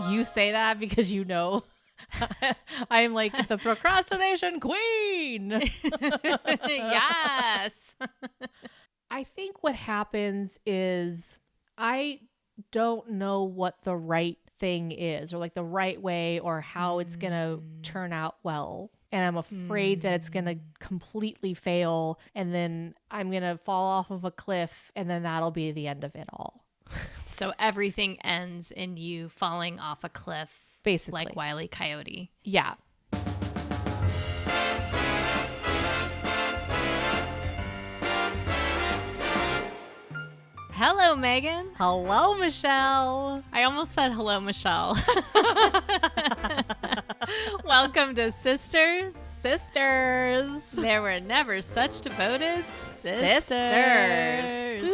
You say that because you know I'm like the procrastination queen. Yes. I think what happens is I don't know what the right thing is, or like the right way, or how it's going to turn out well. And I'm afraid that it's going to completely fail, and then I'm going to fall off of a cliff, and then that'll be the end of it all. So everything ends in you falling off a cliff. Basically. Like Wile E. Coyote. Yeah. Hello, Megan. Hello, Michelle. I almost said hello, Michelle. Welcome to Sisters. There were never such devoted sisters.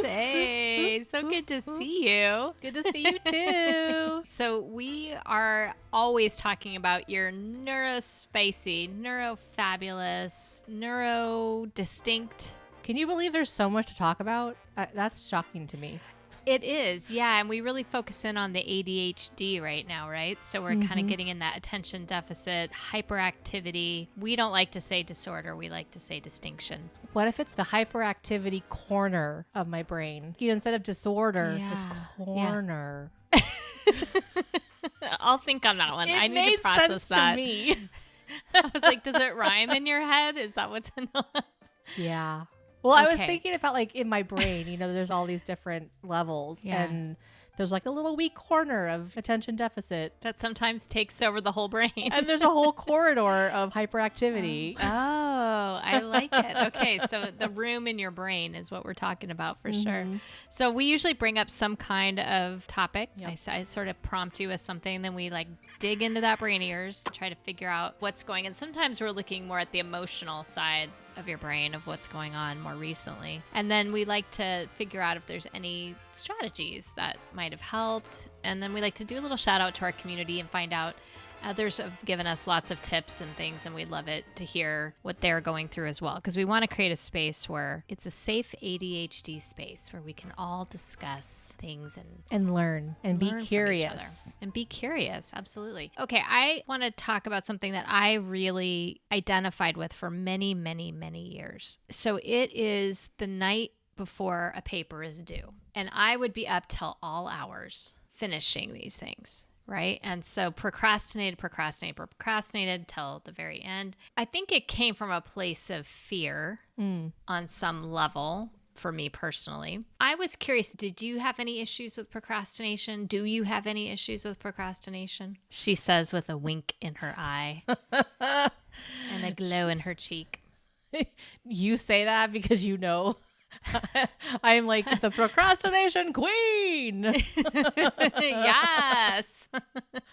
Hey, so good to see you. Good to see you too. So we are always talking about your neurospicy, neurofabulous, neurodistinct. Can you believe there's so much to talk about? That's shocking to me. It is, yeah. And we really focus in on the ADHD right now, right? So we're kind of getting in that attention deficit, hyperactivity. We don't like to say disorder. We like to say distinction. What if it's the hyperactivity corner of my brain? You know, instead of disorder, it's corner. Yeah. I'll think on that one. I need to process that. To me. I was like, does it rhyme in your head? Is that what's in the... Yeah. Well, okay. I was thinking about like in my brain, you know, there's all these different levels and there's like a little weak corner of attention deficit that sometimes takes over the whole brain. And there's a whole corridor of hyperactivity. Oh, I like it. Okay. So the room in your brain is what we're talking about for sure. So we usually bring up some kind of topic. Yep. I sort of prompt you with something, then we like dig into that brain of yours, try to figure out what's going on. Sometimes we're looking more at the emotional side of your brain, of what's going on more recently. And then we like to figure out if there's any strategies that might have helped. And then we like to do a little shout out to our community and find out others have given us lots of tips and things, and we'd love it to hear what they're going through as well, because we want to create a space where it's a safe ADHD space where we can all discuss things and learn and be curious. And be curious, absolutely. Okay, I want to talk about something that I really identified with for many, many, many years. So it is the night before a paper is due, and I would be up till all hours finishing these things. Right. And so procrastinated till the very end. I think it came from a place of fear on some level for me personally. I was curious, did you have any issues with procrastination? Do you have any issues with procrastination? She says with a wink in her eye and a glow in her cheek. You say that because you know I'm like the procrastination queen. Yes.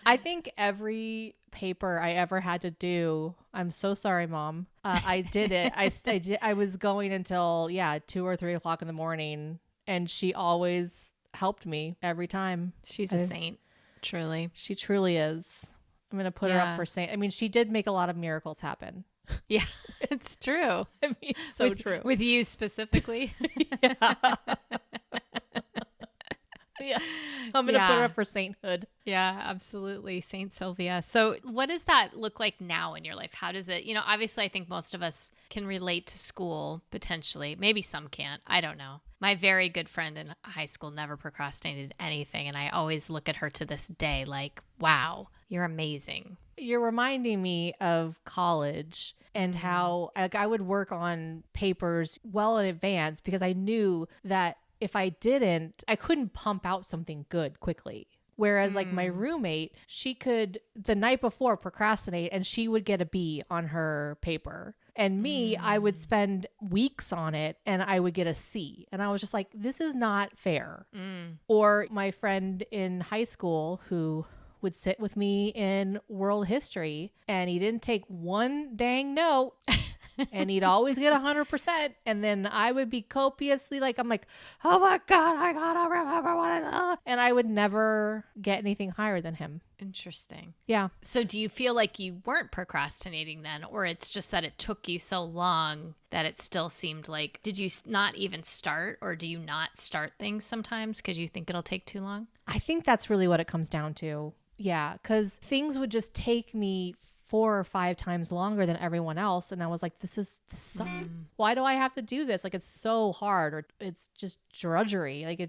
I think every paper I ever had to do, I'm so sorry, Mom. I did it. I was going until 2 or 3 o'clock in the morning, and she always helped me every time. She's a saint, truly. She truly is. I'm going to put her up for saint. I mean, she did make a lot of miracles happen. Yeah, it's true. I mean, so true. With you specifically. Yeah. Yeah. I'm going to put her up for sainthood. Yeah, absolutely. Saint Sylvia. So what does that look like now in your life? How does it, obviously I think most of us can relate to school potentially. Maybe some can't. I don't know. My very good friend in high school never procrastinated anything. And I always look at her to this day like, wow, you're amazing. You're reminding me of college and how I would work on papers well in advance because I knew that if I didn't, I couldn't pump out something good quickly. Whereas like my roommate, she could the night before procrastinate and she would get a B on her paper. And me, I would spend weeks on it and I would get a C. And I was just like, this is not fair. Or my friend in high school who would sit with me in world history and he didn't take one dang note. and he'd always get 100%. And then I would be copiously like, I'm like, oh my God, I gotta remember what and I would never get anything higher than him. Interesting. Yeah. So do you feel like you weren't procrastinating then, or it's just that it took you so long that it still seemed like, did you not even start, or do you not start things sometimes because you think it'll take too long? I think that's really what it comes down to. Yeah. Because things would just take me 4 or 5 times longer than everyone else. And I was like, this sucks. Why do I have to do this? Like, it's so hard, or it's just drudgery. Like,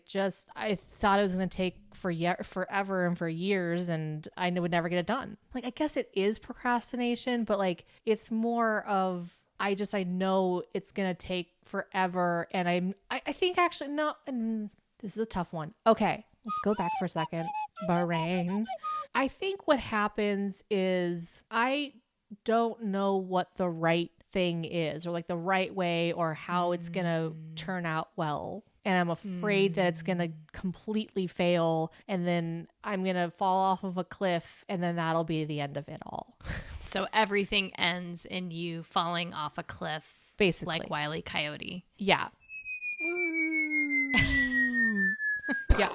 I thought it was going to take forever and for years, and I would never get it done. Like, I guess it is procrastination, but like, it's more of, I know it's going to take forever. And I think actually, no, this is a tough one. Okay. Let's go back for a second. Brain. I think what happens is I don't know what the right thing is, or like the right way, or how it's going to turn out well. And I'm afraid that it's going to completely fail, and then I'm going to fall off of a cliff, and then that'll be the end of it all. So everything ends in you falling off a cliff. Basically. Like Wile E. Coyote. Yeah. Yeah.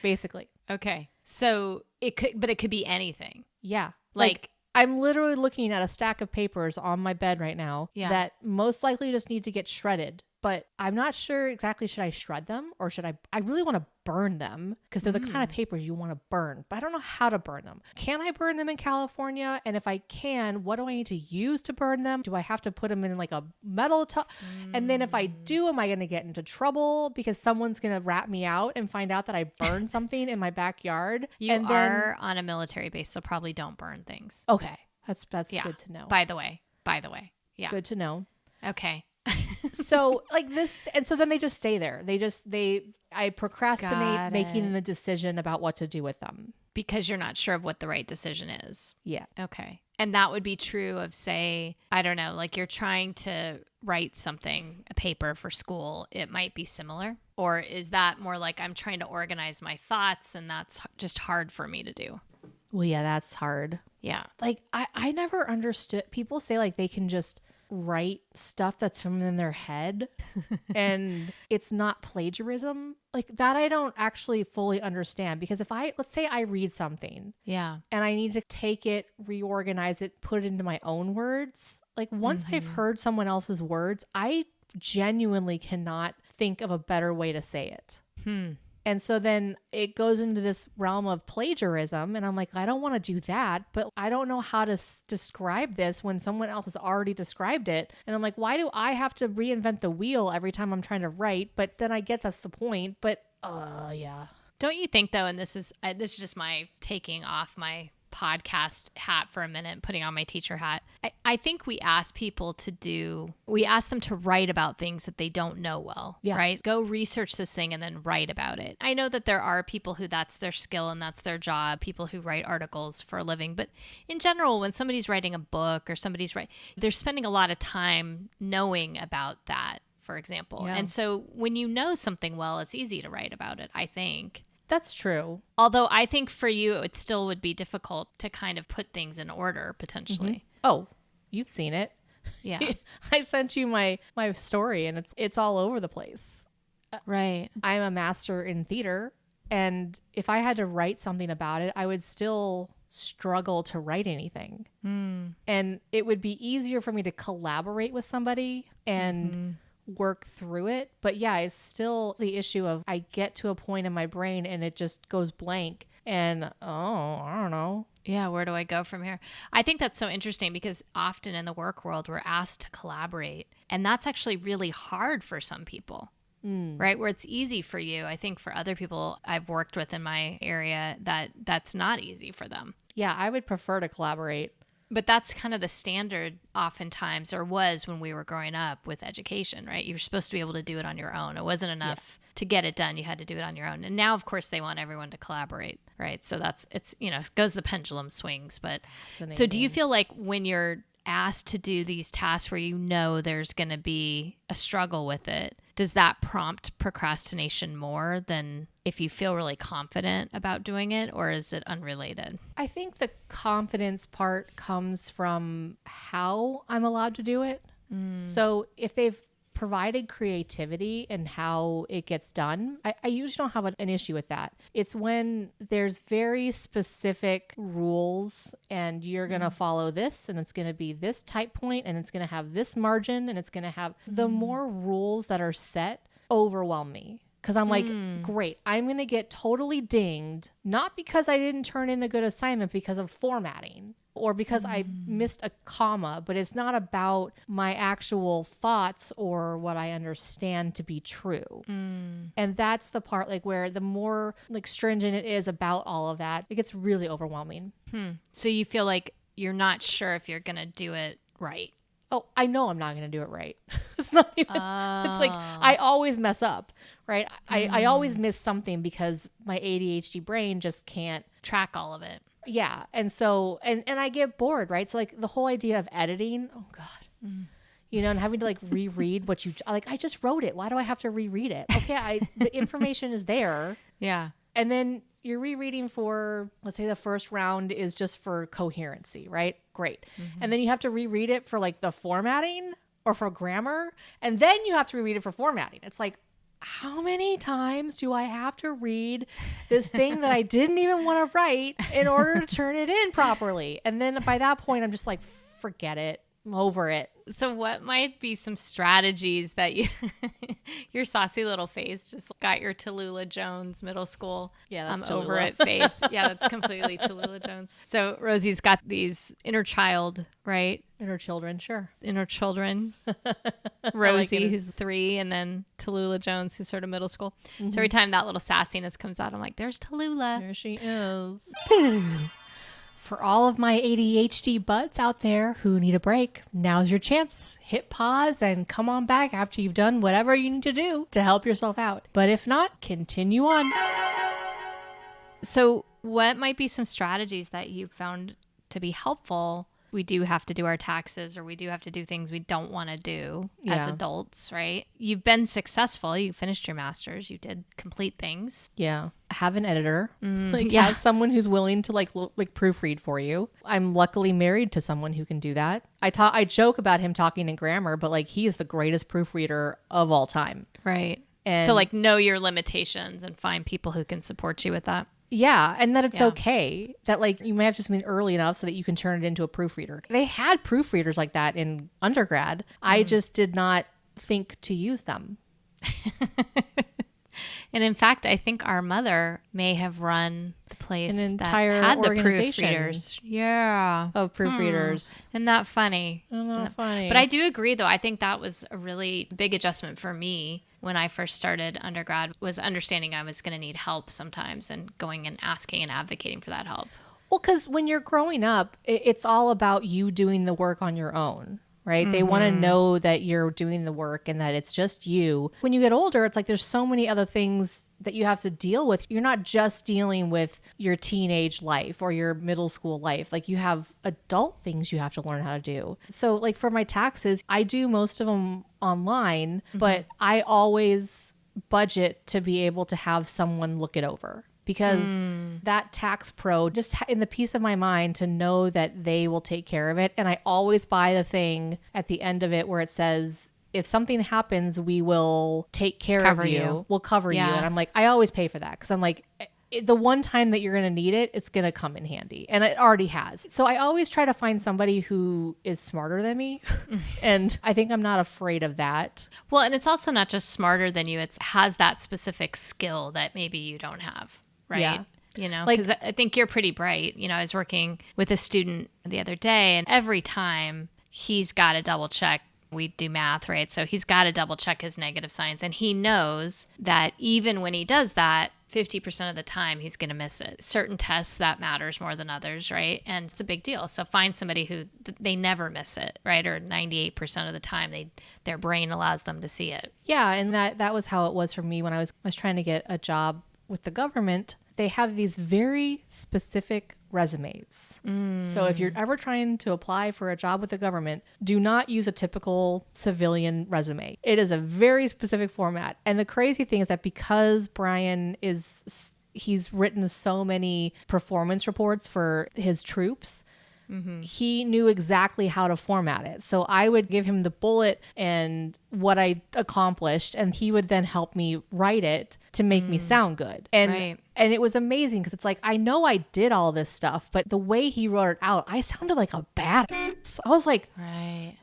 Basically. Okay. So it could be anything. Yeah. Like I'm literally looking at a stack of papers on my bed right now that most likely just need to get shredded. But I'm not sure exactly, should I shred them, or should I really want to burn them, because they're the kind of papers you want to burn, but I don't know how to burn them. Can I burn them in California? And if I can, what do I need to use to burn them? Do I have to put them in like a metal tub? And then if I do, am I going to get into trouble because someone's going to rat me out and find out that I burned something in my backyard? You are on a military base, so probably don't burn things. Okay. That's good to know. By the way. Yeah. Good to know. Okay. So like this, and so then they just stay there. I procrastinate making the decision about what to do with them. Because you're not sure of what the right decision is. Yeah. Okay. And that would be true of, say, I don't know, like you're trying to write something, a paper for school. It might be similar. Or is that more like I'm trying to organize my thoughts, and that's just hard for me to do? Well, yeah, that's hard. Yeah. Like I never understood. People say like they can just write stuff that's from in their head and it's not plagiarism. Like that I don't actually fully understand, because if let's say I read something and I need to take it, reorganize it, put it into my own words, like once I've heard someone else's words, I genuinely cannot think of a better way to say it. And so then it goes into this realm of plagiarism. And I'm like, I don't want to do that, but I don't know how to describe this when someone else has already described it. And I'm like, why do I have to reinvent the wheel every time I'm trying to write? But then I get that's the point. But yeah. Don't you think though, and this is just my taking off my podcast hat for a minute and putting on my teacher hat. I think we ask people we ask them to write about things that they don't know well, right? Go research this thing and then write about it. I know that there are people who that's their skill and that's their job, people who write articles for a living. But in general, when somebody's writing a book or they're spending a lot of time knowing about that, for example. Yeah. And so when you know something well, it's easy to write about it, I think. That's true. Although I think for you, it still would be difficult to kind of put things in order, potentially. Oh, you've seen it. Yeah. I sent you my story, and it's all over the place. Right. I'm a master in theater, and if I had to write something about it, I would still struggle to write anything. And it would be easier for me to collaborate with somebody and work through it. But yeah, it's still the issue of I get to a point in my brain and it just goes blank, and I don't know. Yeah, where do I go from here? I think that's so interesting, because often in the work world we're asked to collaborate, and that's actually really hard for some people. Right? Where it's easy for you, I think for other people I've worked with in my area, that's not easy for them. Yeah, I would prefer to collaborate. But that's kind of the standard oftentimes, or was when we were growing up with education, right? You were supposed to be able to do it on your own. It wasn't enough to get it done. You had to do it on your own. And now, of course, they want everyone to collaborate, right? So it goes the pendulum swings. But so do you feel like when you're asked to do these tasks where you know there's going to be a struggle with it, does that prompt procrastination more than if you feel really confident about doing it, or is it unrelated? I think the confidence part comes from how I'm allowed to do it. So if they've provided creativity and how it gets done, I usually don't have an issue with that. It's when there's very specific rules and you're going to follow this and it's going to be this type point and it's going to have this margin and it's going to have the more rules that are set overwhelm me. Because I'm like, great, I'm going to get totally dinged, not because I didn't turn in a good assignment because of formatting or because I missed a comma, but it's not about my actual thoughts or what I understand to be true. And that's the part like where the more like stringent it is about all of that, it gets really overwhelming. So you feel like you're not sure if you're going to do it right. Oh, I know I'm not going to do it right. It's not even, it's like, I always mess up, right? I always miss something because my ADHD brain just can't track all of it. Yeah. And so, and I get bored, right? So like the whole idea of editing, oh God, you know, and having to like reread what you, like, I just wrote it. Why do I have to reread it? Okay. The information is there. Yeah. And then you're rereading for, let's say the first round is just for coherency, right? Great. And then you have to reread it for like the formatting or for grammar. And then you have to reread it for formatting. It's like, how many times do I have to read this thing that I didn't even want to write in order to turn it in properly? And then by that point, I'm just like, forget it. I'm over it. So what might be some strategies that you, your saucy little face just got your Tallulah Jones middle school over it face. Yeah, that's completely Tallulah Jones. So Rosie's got these inner child, right? Inner children, sure. Inner children. Rosie, like who's 3, and then Tallulah Jones, who's sort of middle school. So every time that little sassiness comes out, I'm like, there's Tallulah. There she is. For all of my ADHD butts out there who need a break, now's your chance. Hit pause and come on back after you've done whatever you need to do to help yourself out. But if not, continue on. So what might be some strategies that you found to be helpful? We do have to do our taxes, or we do have to do things we don't want to do as adults, right? You've been successful. You finished your master's. You did complete things. Yeah. Have an editor. Have someone who's willing to like proofread for you. I'm luckily married to someone who can do that. I joke about him talking in grammar, but like he is the greatest proofreader of all time. Right. And so like know your limitations and find people who can support you with that. Yeah, and that it's okay that like you may have just been early enough so that you can turn it into a proofreader. They had proofreaders like that in undergrad. I just did not think to use them. And in fact, I think our mother may have run the place an entire that had organization the proofreaders. Yeah. Of proofreaders. Isn't that funny? Isn't that funny? But I do agree, though. I think that was a really big adjustment for me when I first started undergrad, was understanding I was going to need help sometimes and going and asking and advocating for that help. Well, because when you're growing up, it's all about you doing the work on your own. Right? They want to know that you're doing the work and that it's just you. When you get older, it's like there's so many other things that you have to deal with. You're not just dealing with your teenage life or your middle school life. Like you have adult things you have to learn how to do. So like for my taxes, I do most of them online, but I always budget to be able to have someone look it over. Because that tax pro, just in the peace of my mind to know that they will take care of it. And I always buy the thing at the end of it where it says, if something happens, we will take care of you. We'll cover you. And I'm like, I always pay for that. Because I'm like, the one time that you're going to need it, it's going to come in handy. And it already has. So I always try to find somebody who is smarter than me. And I think I'm not afraid of that. Well, and it's also not just smarter than you. It has that specific skill that maybe you don't have. Right. Yeah. You know, because I think you're pretty bright. You know, I was working with a student the other day, and every time he's got to double check. We do math, right? So he's got to double check his negative signs. And he knows that even when he does that, 50% of the time he's going to miss it. Certain tests that matters more than others, right? And it's a big deal. So find somebody who they never miss it, right? Or 98% of the time their brain allows them to see it. Yeah. And that was how it was for me when I was trying to get a job with the government. They have these very specific resumes. So if you're ever trying to apply for a job with the government, do not use a typical civilian resume. It is a very specific format. And the crazy thing is that because Brian he's written so many performance reports for his troops, he knew exactly how to format it. So I would give him the bullet and what I accomplished, and he would then help me write it to make me sound good. And and it was amazing because it's like, I know I did all this stuff, but the way he wrote it out, I sounded like a badass. I was like,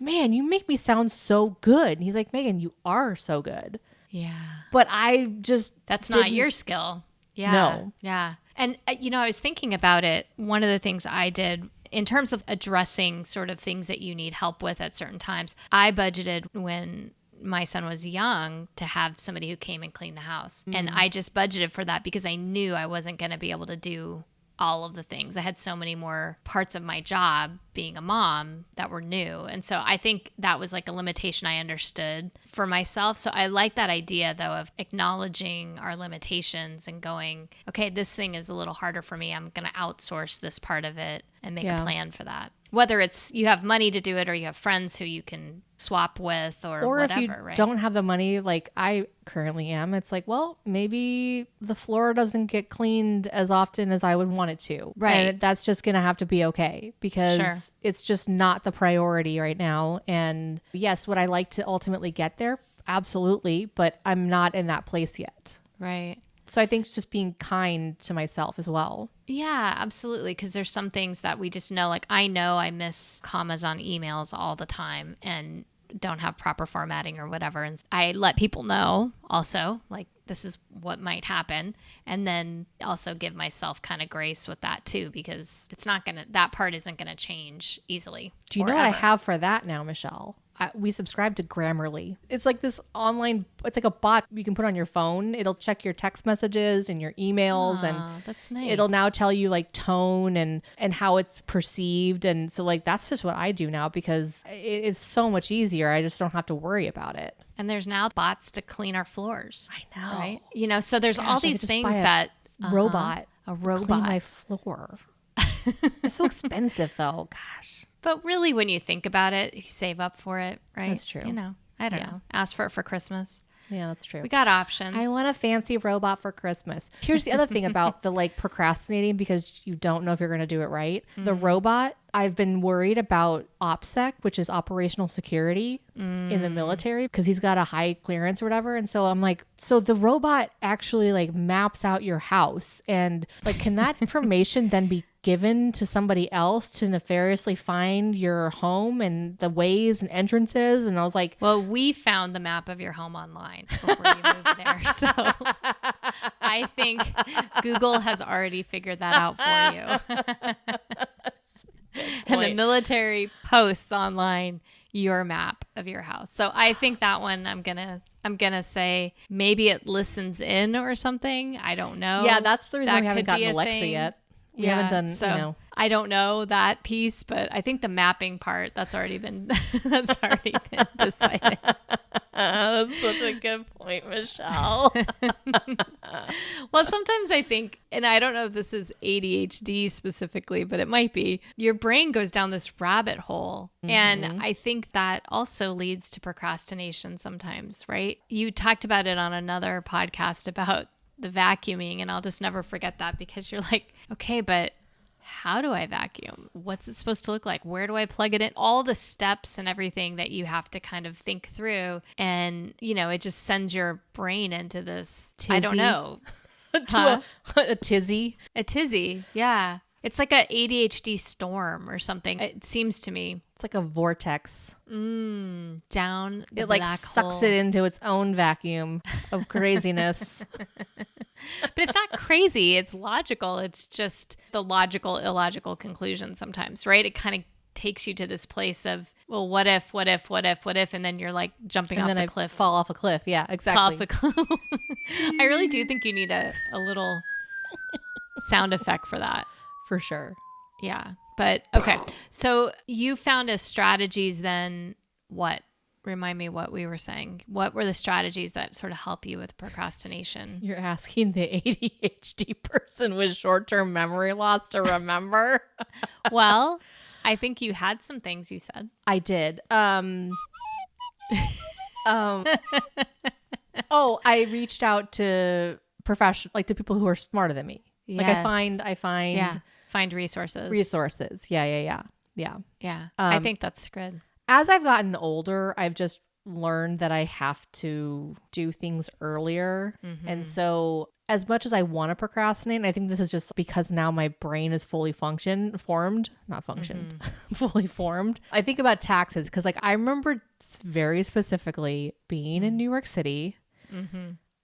man, you make me sound so good. And he's like, Megan, you are so good. Yeah. But I just That's not your skill. Yeah. No. Yeah. And, I was thinking about it. One of the things I did in terms of addressing sort of things that you need help with at certain times, I budgeted when my son was young to have somebody who came and cleaned the house. And I just budgeted for that because I knew I wasn't going to be able to do all of the things. I had so many more parts of my job being a mom that were new. And so I think that was like a limitation I understood for myself. So I like that idea though of acknowledging our limitations and going, okay, this thing is a little harder for me. I'm going to outsource this part of it and make a plan for that. Whether it's you have money to do it or you have friends who you can swap with or whatever, if you don't have the money like I currently am, it's like, well, maybe the floor doesn't get cleaned as often as I would want it to. Right. And that's just going to have to be okay because it's just not the priority right now. And yes, would I like to ultimately get there? Absolutely. But I'm not in that place yet. Right. So I think it's just being kind to myself as well. Yeah, absolutely. Because there's some things that we just know, like I know I miss commas on emails all the time and don't have proper formatting or whatever. And I let people know also, like this is what might happen. And then also give myself kind of grace with that too, because it's not going to, that part isn't going to change easily. Do you know what I have for that now, Michelle? We subscribe to Grammarly. It's like this online, it's like a bot you can put on your phone. It'll check your text messages and your emails and that's nice. It'll now tell you like tone and how it's perceived. And so like, that's just what I do now because it's so much easier. I just don't have to worry about it. And there's now bots to clean our floors. I know. Right? So there's all these things that a robot clean my floor. It's so expensive though. Gosh. But really, when you think about it, you save up for it, right? That's true. I don't know. Ask for it for Christmas. Yeah, that's true. We got options. I want a fancy robot for Christmas. Here's the other thing about the like procrastinating because you don't know if you're going to do it right. The robot, I've been worried about OPSEC, which is operational security in the military because he's got a high clearance or whatever. And so I'm like, so the robot actually like maps out your house and like, can that information then be given to somebody else to nefariously find your home and the ways and entrances? And I was like, well, we found the map of your home online before you moved there. So I think Google has already figured that out for you. And the military posts online your map of your house. So I think that one I'm gonna say maybe it listens in or something. I don't know. Yeah, that's the reason we haven't gotten Alexa yet. We haven't done, so I don't know that piece, but I think the mapping part that's already been decided. That's such a good point, Michelle. Well, sometimes I think, and I don't know if this is ADHD specifically, but it might be, your brain goes down this rabbit hole. And I think that also leads to procrastination sometimes, right? You talked about it on another podcast about the vacuuming, and I'll just never forget that because you're like, okay, but how do I vacuum? What's it supposed to look like? Where do I plug it in? All the steps and everything that you have to kind of think through. And, it just sends your brain into this, tizzy. I don't know. A tizzy. A tizzy, yeah. It's like a ADHD storm or something. It seems to me. It's like a vortex. Down the it like black sucks hole. It into its own vacuum of craziness. But it's not crazy. It's logical. It's just the logical, illogical conclusion sometimes, right? It kind of takes you to this place of, well, what if? And then you're like jumping off the cliff. Fall off a cliff. Yeah, exactly. Fall off the cliff. I really do think you need a little sound effect for that. For sure. Yeah. But okay. So you found as strategies then what? Remind me what we were saying. What were the strategies that sort of help you with procrastination? You're asking the ADHD person with short-term memory loss to remember? Well, I think you had some things you said. I did. I reached out to to people who are smarter than me. Yes. Like I find Find resources. Yeah. I think that's good. As I've gotten older, I've just learned that I have to do things earlier. And so as much as I want to procrastinate, and I think this is just because now my brain is fully fully formed. I think about taxes because like I remember very specifically being in New York City,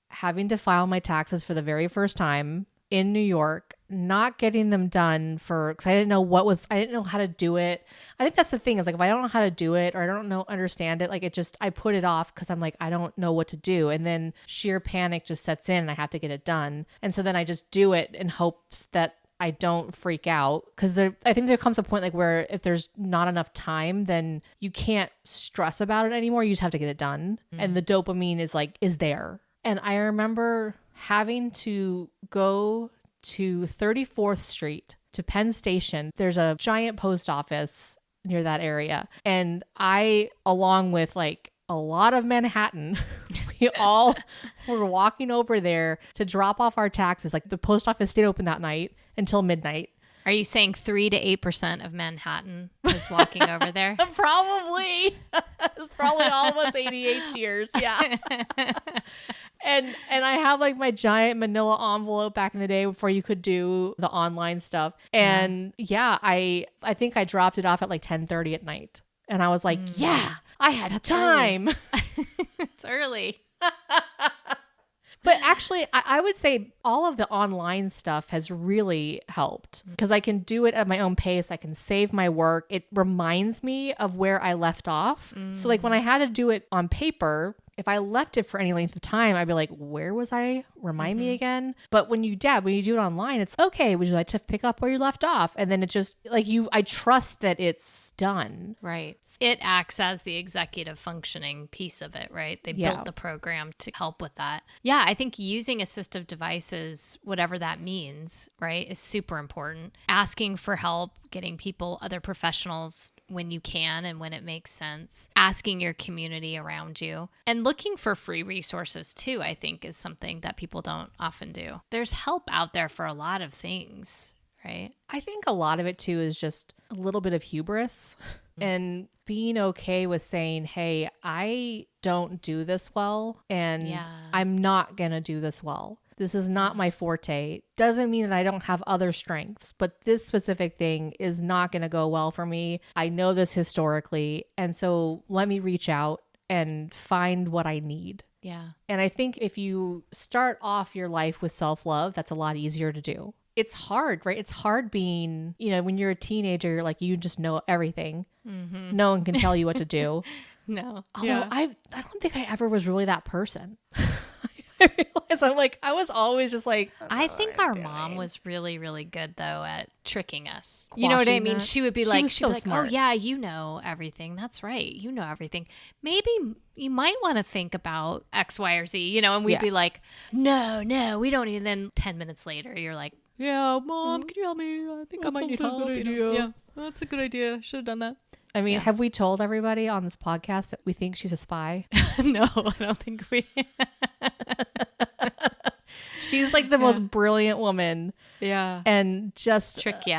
having to file my taxes for the very first time in New York, not getting them done because I didn't know how to do it. I think that's the thing is like, if I don't know how to do it or I don't understand it, like I put it off because I'm like, I don't know what to do. And then sheer panic just sets in and I have to get it done. And so then I just do it in hopes that I don't freak out because I think there comes a point like where if there's not enough time, then you can't stress about it anymore. You just have to get it done. And the dopamine is there. And I remember having to go to 34th Street to Penn Station. There's a giant post office near that area. And I, along with like a lot of Manhattan, we all were walking over there to drop off our taxes. Like the post office stayed open that night until midnight. Are you saying 3 to 8% of Manhattan is walking over there? Probably. It's probably all of us ADHDers. Yeah. And I have like my giant manila envelope back in the day before you could do the online stuff. And I think I dropped it off at like 10:30 at night. And I was like, yeah, I had time. It's early. But actually, I would say all of the online stuff has really helped because I can do it at my own pace. I can save my work. It reminds me of where I left off. So like when I had to do it on paper, if I left it for any length of time, I'd be like, where was I? Remind me again. But when you do it online, it's okay. Would you like to pick up where you left off? And then it just like I trust that it's done. Right. It acts as the executive functioning piece of it, right? They built the program to help with that. Yeah. I think using assistive devices, whatever that means, right, is super important. Asking for help, getting other professionals when you can and when it makes sense, asking your community around you, and looking for free resources too, I think is something that people don't often do. There's help out there for a lot of things, right? I think a lot of it too is just a little bit of hubris and being okay with saying, hey, I don't do this well and I'm not going to do this well. This is not my forte. Doesn't mean that I don't have other strengths, but this specific thing is not going to go well for me. I know this historically. And so let me reach out and find what I need. Yeah. And I think if you start off your life with self-love, that's a lot easier to do. It's hard, right? It's hard being, when you're a teenager, you're like, you just know everything. No one can tell you what to do. No. Although I don't think I ever was really that person. I realize I was always just like, I think our mom was really, really good though at tricking us. You know what I mean? She would be like, smart. Oh yeah, you know everything. That's right. You know everything. Maybe you might want to think about X, Y, or Z, and we'd be like, no, we don't need. And then 10 minutes later, you're like, yeah, Mom, can you help me? I think I might need help. Yeah, that's a good idea. Should have done that. I mean, have we told everybody on this podcast that we think she's a spy? No, I don't think we. She's like the most brilliant woman. Yeah. And just trick you.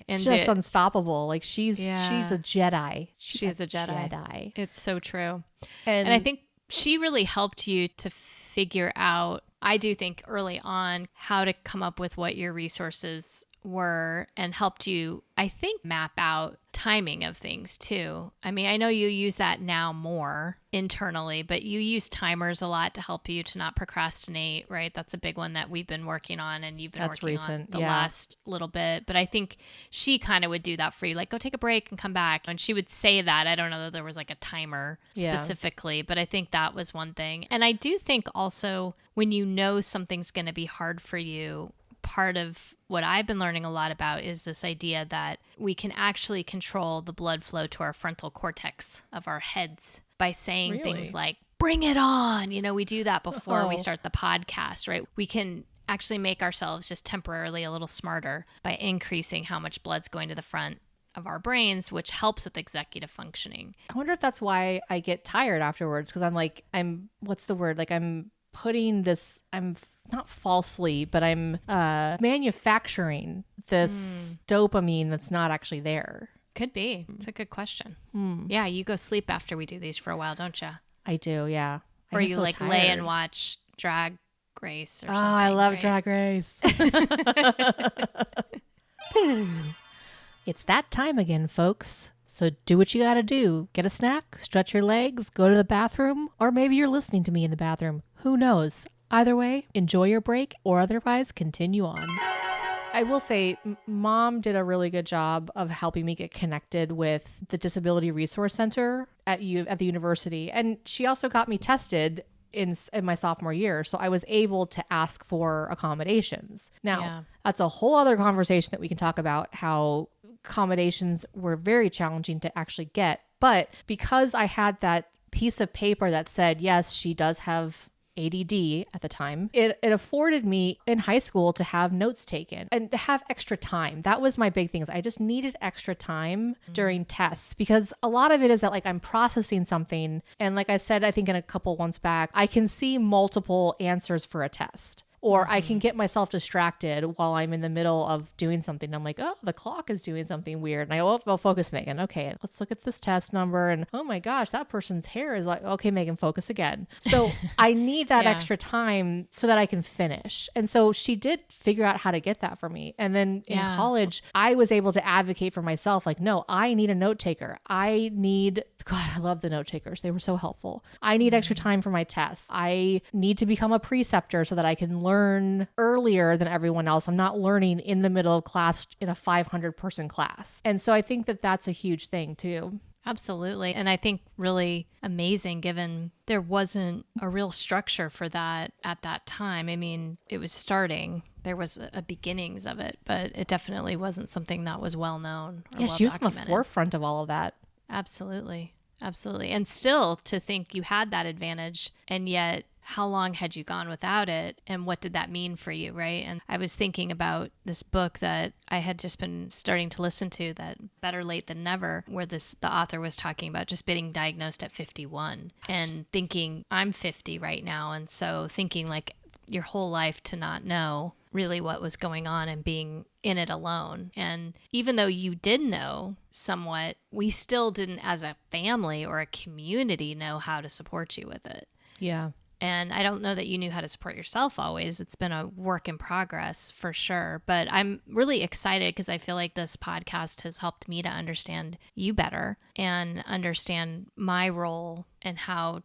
And just unstoppable. Like she's a Jedi. She's a Jedi. It's so true. And I think she really helped you to figure out, I do think early on, how to come up with what your resources were and helped you, I think, map out timing of things too. I mean, I know you use that now more internally, but you use timers a lot to help you to not procrastinate, right? That's a big one that we've been working on and you've been working on the last little bit. But I think she kind of would do that for you, like go take a break and come back. And she would say that. I don't know that there was like a timer specifically, but I think that was one thing. And I do think also when you know something's going to be hard for you, part of what I've been learning a lot about is this idea that we can actually control the blood flow to our frontal cortex of our heads by saying things like, bring it on. We do that before we start the podcast, right? We can actually make ourselves just temporarily a little smarter by increasing how much blood's going to the front of our brains, which helps with executive functioning. I wonder if that's why I get tired afterwards. Cause what's the word? Like I'm putting this, I'm not falsely, but I'm manufacturing this dopamine that's not actually there? Could be. It's a good question. Yeah, you go sleep after we do these for a while, don't you? I do, yeah. Or you like lay and watch Drag Race or something. Oh, I love right? Drag Race. It's that time again, folks. So do what you gotta do. Get a snack, stretch your legs, go to the bathroom, or maybe you're listening to me in the bathroom. Who knows? Either way, enjoy your break or otherwise continue on. I will say, Mom did a really good job of helping me get connected with the Disability Resource Center at the university. And she also got me tested in my sophomore year. So I was able to ask for accommodations. Now, that's a whole other conversation that we can talk about, how accommodations were very challenging to actually get. But because I had that piece of paper that said, yes, she does have ADD at the time, it afforded me in high school to have notes taken and to have extra time. That was my big thing. I just needed extra time during tests, because a lot of it is that like I'm processing something. And like I said, I think in a couple months back, I can see multiple answers for a test. Or I can get myself distracted while I'm in the middle of doing something. I'm like, oh, the clock is doing something weird. And I'll focus, Megan. Okay, let's look at this test number. And oh my gosh, that person's hair is like, okay, Megan, focus again. So I need that extra time so that I can finish. And so she did figure out how to get that for me. And then in college, I was able to advocate for myself. Like, no, I need a note taker. God, I love the note takers. They were so helpful. I need extra time for my tests. I need to become a preceptor so that I can learn earlier than everyone else. I'm not learning in the middle of class in a 500 person class. And so I think that that's a huge thing too. Absolutely. And I think really amazing, given there wasn't a real structure for that at that time. I mean, it was starting. There was a beginnings of it, but it definitely wasn't something that was well known. Yeah, she was on the forefront of all of that. Absolutely. Absolutely. And still to think you had that advantage, and yet how long had you gone without it, and what did that mean for you, right? And I was thinking about this book that I had just been starting to listen to, that Better Late Than Never, where the author was talking about just being diagnosed at 51 and thinking I'm 50 right now. And so thinking like your whole life to not know really what was going on and being in it alone. And even though you did know somewhat, we still didn't as a family or a community know how to support you with it. Yeah. And I don't know that you knew how to support yourself always. It's been a work in progress for sure. But I'm really excited because I feel like this podcast has helped me to understand you better and understand my role and how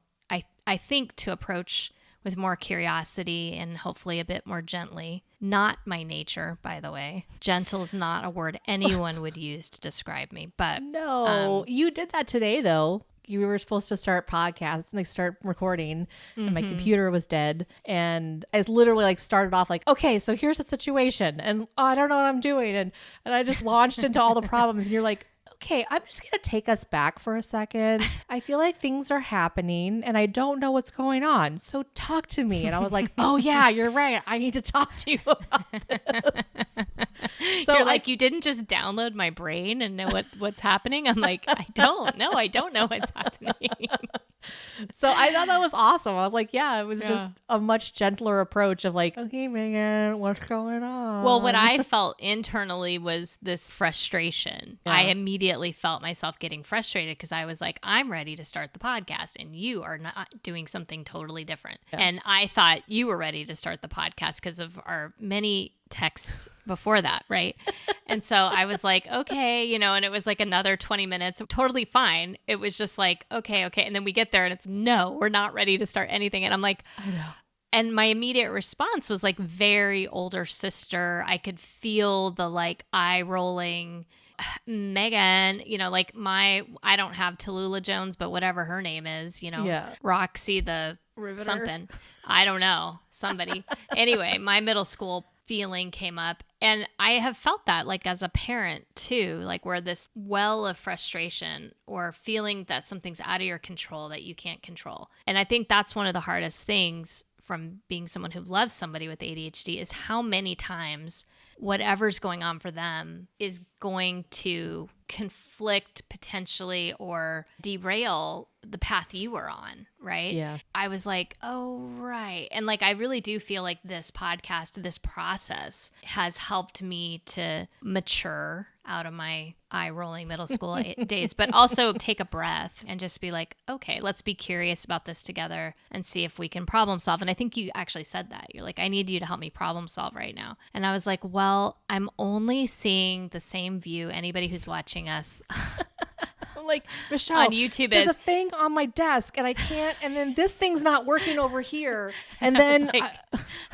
I think to approach with more curiosity and hopefully a bit more gently. Not my nature, by the way. Gentle is not a word anyone would use to describe me, but... No, you did that today, though. You were supposed to start podcasts and start recording, and my computer was dead. And I literally started off like, okay, so here's the situation, and I don't know what I'm doing. And I just launched into all the problems, and you're like, okay, I'm just going to take us back for a second. I feel like things are happening and I don't know what's going on. So talk to me. And I was like, oh yeah, you're right. I need to talk to you about this. So you're like, you didn't just download my brain and know what's happening. I'm like, I don't know what's happening. So I thought that was awesome. I was like, yeah, it was just a much gentler approach of like, okay, Megan, what's going on? Well, what I felt internally was this frustration. Yeah. I immediately felt myself getting frustrated because I was like, I'm ready to start the podcast and you are not doing something totally different. Yeah. And I thought you were ready to start the podcast because of our many texts before that, right? And so I was like, okay, and it was like another 20 minutes, totally fine. It was just like, okay. And then we get there and it's, no, we're not ready to start anything. And I'm like, I know. And my immediate response was like very older sister. I could feel the eye rolling. Megan, I don't have Tallulah Jones, but whatever her name is, Roxy the Riveter. Something. I don't know. Somebody. Anyway, my middle school feeling came up, and I have felt that as a parent too, where this well of frustration or feeling that something's out of your control that you can't control. And I think that's one of the hardest things from being someone who loves somebody with ADHD is how many times whatever's going on for them is going to conflict potentially or derail the path you were on, right? Yeah. I was like, oh, right. And like, I really do feel like this podcast, this process has helped me to mature out of my eye-rolling middle school days, but also take a breath and just be like, okay, let's be curious about this together and see if we can problem solve. And I think you actually said that. You're like, I need you to help me problem solve right now. And I was like, well, I'm only seeing the same view. Anybody who's watching us I'm like, Michelle, on YouTube there's is a thing on my desk and I can't, and then this thing's not working over here. And then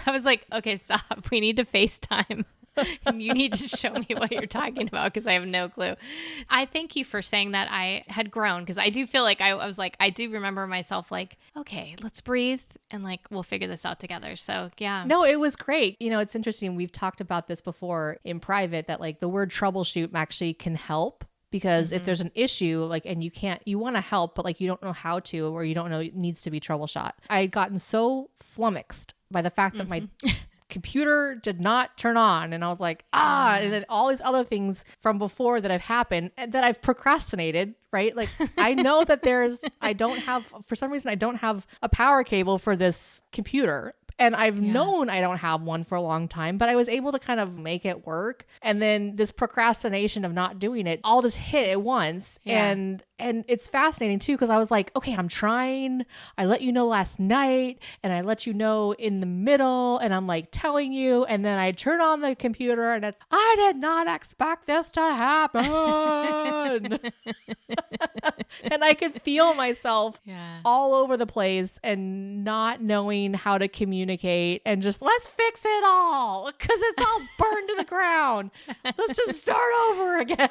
I was like, okay, stop. We need to FaceTime. And you need to show me what you're talking about because I have no clue. I thank you for saying that I had grown, because I do feel like I was like, I do remember myself like, okay, let's breathe and like, we'll figure this out together. So yeah. No, it was great. You know, it's interesting. We've talked about this before in private, that like the word troubleshoot actually can help. Because if there's an issue, like, and you want to help, but like you don't know how to, or you don't know it needs to be troubleshot. I had gotten so flummoxed by the fact that my computer did not turn on. And I was like, and then all these other things from before that have happened and that I've procrastinated, right? Like I know that for some reason, I don't have a power cable for this computer. And I've known I don't have one for a long time, but I was able to kind of make it work. And then this procrastination of not doing it all just hit at once. Yeah. And it's fascinating too, because I was like, okay, I'm trying. I let you know last night and I let you know in the middle, and I'm like telling you. And then I turn on the computer and I did not expect this to happen. And I could feel myself all over the place and not knowing how to communicate and just let's fix it all because it's all burned to the ground. Let's just start over again.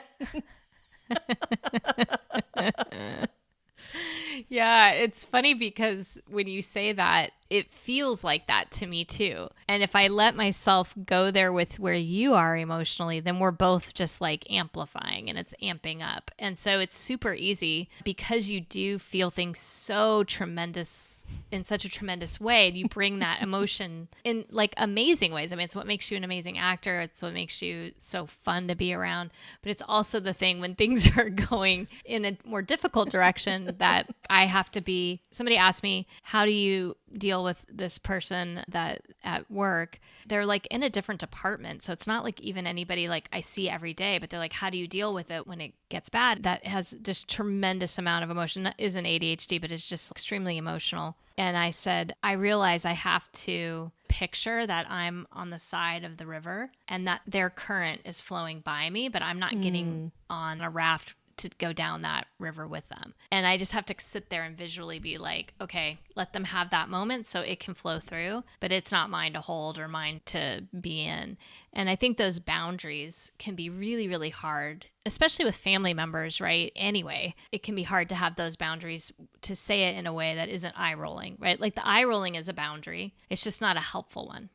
Yeah, it's funny because when you say that, it feels like that to me too. And if I let myself go there with where you are emotionally, then we're both just like amplifying and it's amping up. And so it's super easy because you do feel things so tremendous in such a tremendous way. And you bring that emotion in like amazing ways. I mean, it's what makes you an amazing actor. It's what makes you so fun to be around. But it's also the thing when things are going in a more difficult direction that I have to be. Somebody asked me, how do you deal with this person that at work? They're like in a different department. So it's not like even anybody like I see every day, but they're like, how do you deal with it when it gets bad? That has just tremendous amount of emotion. That isn't ADHD, but it's just extremely emotional. And I said, I realize I have to picture that I'm on the side of the river and that their current is flowing by me, but I'm not getting on a raft to go down that river with them. And I just have to sit there and visually be like, okay, let them have that moment so it can flow through, but it's not mine to hold or mine to be in. And I think those boundaries can be really, really hard, especially with family members, right? Anyway, it can be hard to have those boundaries, to say it in a way that isn't eye rolling, right? Like the eye rolling is a boundary. It's just not a helpful one.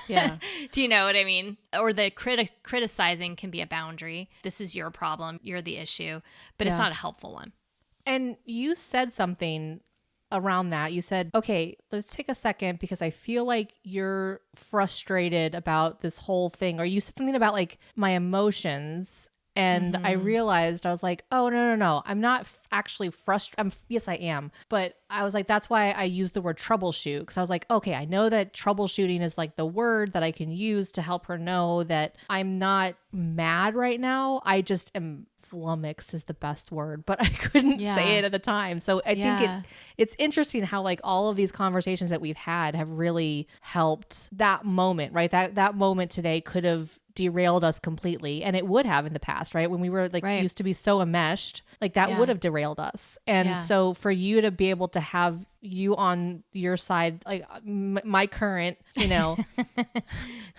Yeah. Do you know what I mean? Or the criticizing can be a boundary. This is your problem. You're the issue, but it's not a helpful one. And you said something around that. You said, okay, let's take a second because I feel like you're frustrated about this whole thing. Or you said something about like my emotions. And I realized, I was like, oh, no. I'm not actually frustrated. Yes, I am. But I was like, that's why I used the word troubleshoot. Because I was like, okay, I know that troubleshooting is like the word that I can use to help her know that I'm not mad right now. I just am flummoxed is the best word, but I couldn't say it at the time. So I think it's interesting how like all of these conversations that we've had have really helped that moment, right? That moment today could have derailed us completely, and it would have in the past, right? When we were like used to be so enmeshed, like that would have derailed us. And so for you to be able to have you on your side, like my current, you know,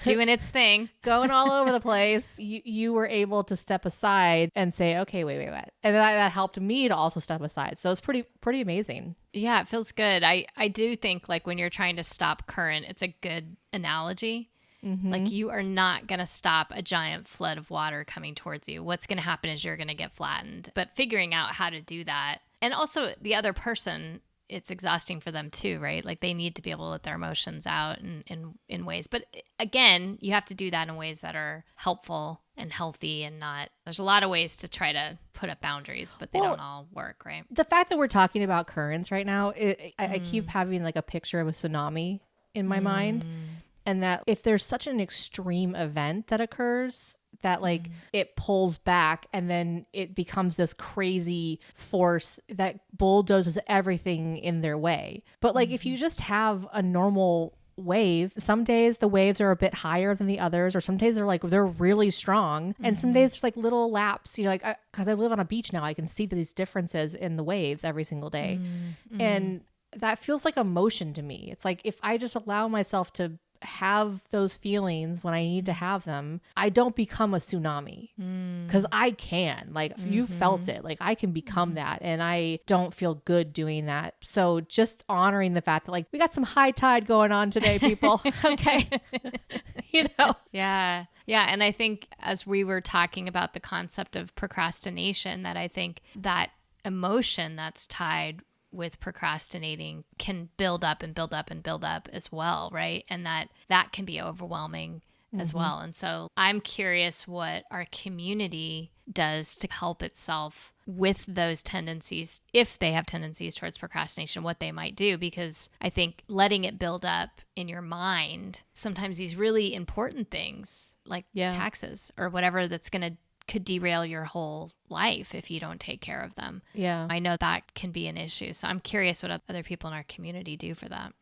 doing its thing, going all over the place, you were able to step aside and say, okay, wait. And that helped me to also step aside. So it's pretty amazing. Yeah, it feels good. I do think like when you're trying to stop current, it's a good analogy. Like you are not going to stop a giant flood of water coming towards you. What's going to happen is you're going to get flattened. But figuring out how to do that, and also the other person it's exhausting for them too, right? Like they need to be able to let their emotions out in ways. But again, you have to do that in ways that are helpful and healthy and not, there's a lot of ways to try to put up boundaries, but they don't all work, right? The fact that we're talking about currents right now, I keep having like a picture of a tsunami in my mind. And that if there's such an extreme event that occurs, that like it pulls back and then it becomes this crazy force that bulldozes everything in their way. But like if you just have a normal wave, some days the waves are a bit higher than the others, or some days they're really strong, and some days it's like little laps, you know, like because I live on a beach now, I can see these differences in the waves every single day. And that feels like emotion to me. It's like if I just allow myself to have those feelings when I need to have them, I don't become a tsunami, because I can, like you felt it, like I can become that, and I don't feel good doing that. So just honoring the fact that like we got some high tide going on today, people. Okay. You know? Yeah. Yeah. And I think as we were talking about the concept of procrastination, that I think that emotion that's tied with procrastinating can build up and build up and build up as well, right? And that can be overwhelming as well. And so I'm curious what our community does to help itself with those tendencies, if they have tendencies towards procrastination, what they might do, because I think letting it build up in your mind, sometimes these really important things like taxes or whatever could derail your whole life if you don't take care of them. Yeah. I know that can be an issue. So I'm curious what other people in our community do for that.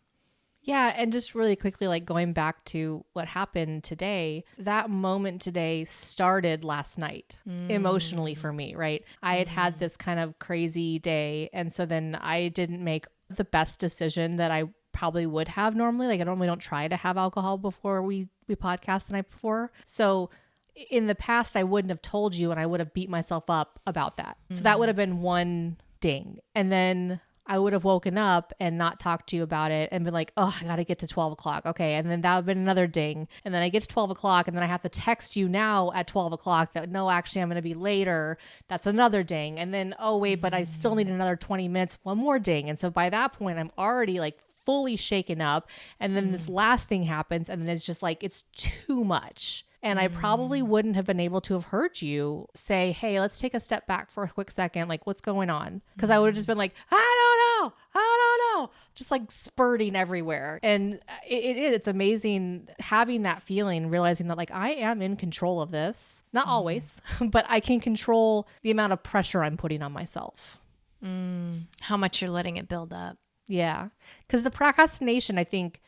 Yeah. And just really quickly, like going back to what happened today, that moment today started last night emotionally for me, right? I had this kind of crazy day. And so then I didn't make the best decision that I probably would have normally. Like I normally don't try to have alcohol before we podcast the night before. So in the past, I wouldn't have told you, and I would have beat myself up about that. So that would have been one ding. And then I would have woken up and not talked to you about it and been like, oh, I got to get to 12 o'clock. Okay. And then that would have been another ding. And then I get to 12 o'clock and then I have to text you now at 12 o'clock that, no, actually I'm going to be later. That's another ding. And then, oh, wait, but I still need another 20 minutes, one more ding. And so by that point, I'm already like fully shaken up. And then this last thing happens. And then it's just like, it's too much. And I probably wouldn't have been able to have heard you say, hey, let's take a step back for a quick second. Like, what's going on? Because I would have just been like, I don't know. Just like spurting everywhere. And it's amazing having that feeling, realizing that like I am in control of this. Not always, but I can control the amount of pressure I'm putting on myself. How much you're letting it build up. Yeah. Because the procrastination, I think,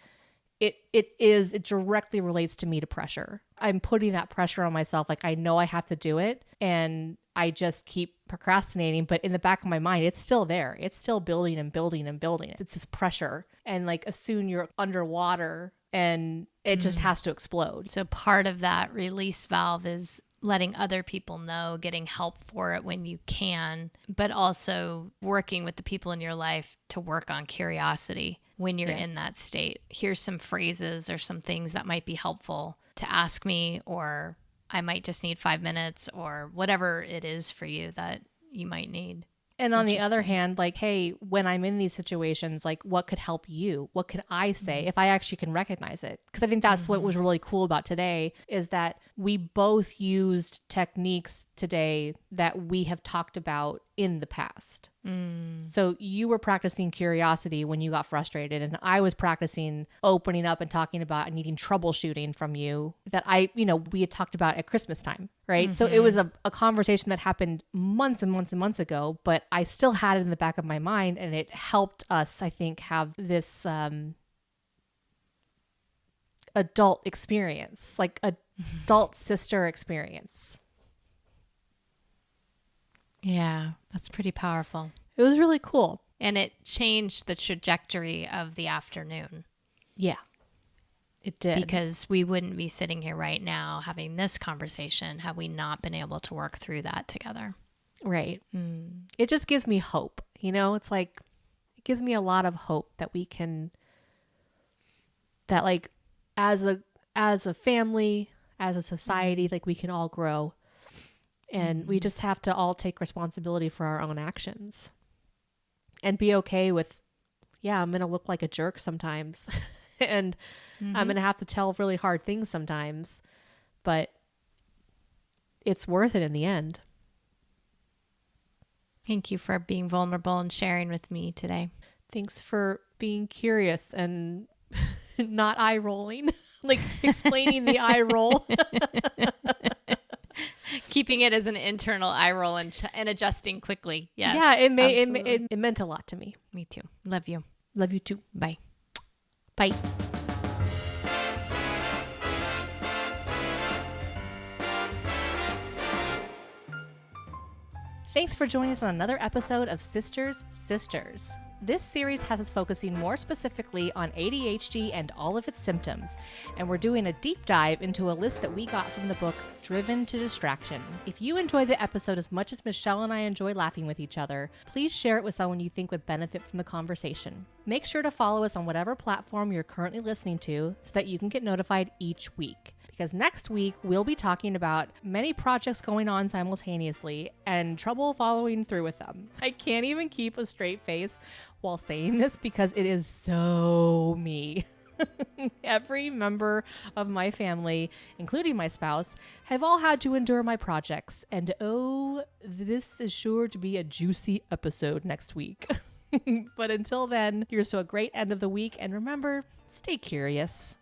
it directly relates to me to pressure. I'm putting that pressure on myself. Like I know I have to do it and I just keep procrastinating, but in the back of my mind, it's still there. It's still building and building and building. It's this pressure. And like as soon you're underwater and it just has to explode. So part of that release valve is letting other people know, getting help for it when you can, but also working with the people in your life to work on curiosity when you're in that state. Here's some phrases or some things that might be helpful to ask me, or I might just need 5 minutes, or whatever it is for you that you might need. And on the other hand, like, hey, when I'm in these situations, like what could help you? What could I say if I actually can recognize it? Because I think that's what was really cool about today is that we both used techniques today that we have talked about in the past. So you were practicing curiosity when you got frustrated, and I was practicing opening up and talking about and needing troubleshooting from you that we had talked about at Christmas time, right? So it was a conversation that happened months and months and months ago, but I still had it in the back of my mind, and it helped us, I think, have this adult experience, like adult sister experience. Yeah, that's pretty powerful. It was really cool. And it changed the trajectory of the afternoon. Yeah, it did. Because we wouldn't be sitting here right now having this conversation had we not been able to work through that together. Right. It just gives me hope. It's like, it gives me a lot of hope that we can, that like as a family, as a society, like we can all grow. And we just have to all take responsibility for our own actions and be okay with yeah, I'm going to look like a jerk sometimes. And I'm going to have to tell really hard things sometimes. But it's worth it in the end. Thank you for being vulnerable and sharing with me today. Thanks for being curious and not eye rolling, like explaining the eye roll. Keeping it as an internal eye roll and adjusting quickly. Yes, yeah, it meant a lot to me. Me too. Love you. Love you too. Bye. Bye. Thanks for joining us on another episode of Sisters. This series has us focusing more specifically on ADHD and all of its symptoms, and we're doing a deep dive into a list that we got from the book Driven to Distraction. If you enjoy the episode as much as Michelle and I enjoy laughing with each other, please share it with someone you think would benefit from the conversation. Make sure to follow us on whatever platform you're currently listening to so that you can get notified each week. Because next week, we'll be talking about many projects going on simultaneously and trouble following through with them. I can't even keep a straight face while saying this because it is so me. Every member of my family, including my spouse, have all had to endure my projects. And oh, this is sure to be a juicy episode next week. But until then, here's to a great end of the week. And remember, stay curious.